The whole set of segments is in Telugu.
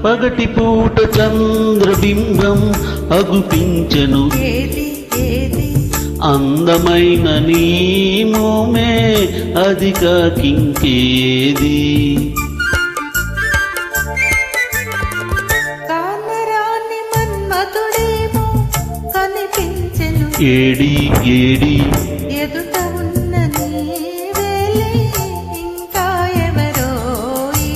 పగటిపూట చంద్రబింబం అగుపించెను అందమైన నీ మోమే అది కాకింకేది కానరాని మన్మధుడేమో కనిపించెను ఏడి ఏడి ఎదుట ఉన్న నీవేలే ఇంకా ఎవరోయి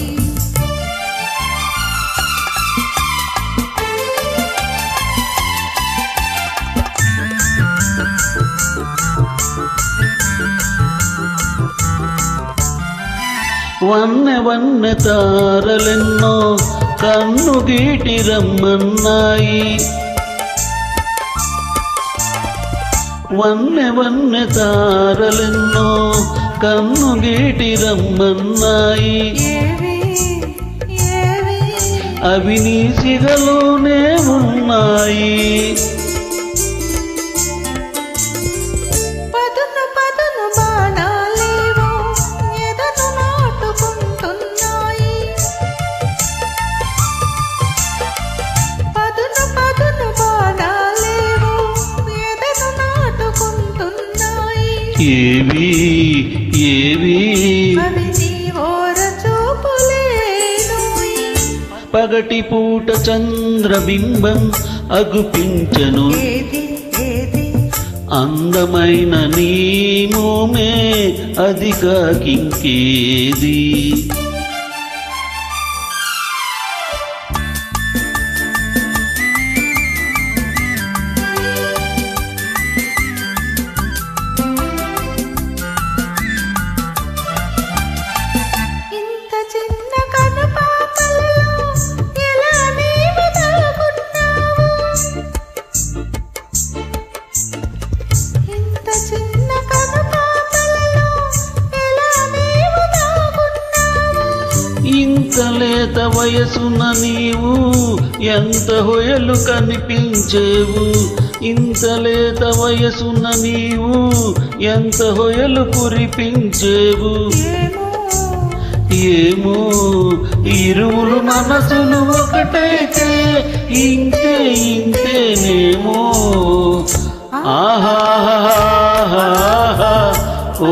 వన్నె వన్నె తారలెన్నో కన్ను గీటి రమ్మన్నాయి వన్నె వన్నె తారలెన్నో కన్ను గీటి రమ్మన్నాయి ఏవి ఏవి అవి నీ సిగలోనే ఉన్నాయి పదును పదును బాణాలేవో ఎదను నాటుకుంటున్నాయి పదును పదును బాణాలేవో ఎదను నాటుకుంటున్నాయి ఏవి ఏవి అవి నీ ఓర చూపులేనోయి పగటిపూట చంద్రబింబం అగుపించెను ఏది ఏది అందమైన నీ మోమే అది కాకింకేది ఇంత చిన్న కనుపాపలలో ఎలా నీవు దాగున్నావు ఇంత చిన్న కనుపాపలలో ఎలా నీవు దాగున్నావు ఇంత లేత వయసున నీవు ఎంత హొయలు కనిపించేవు ఇంత లేత వయసున నీవు ఎంత హొయలు కురిపించేవు ఏమో ఏమో ఇరువురు మనసులు ఒకటైతే ఇంతే ఇంతేనేమో ఆహా ఓ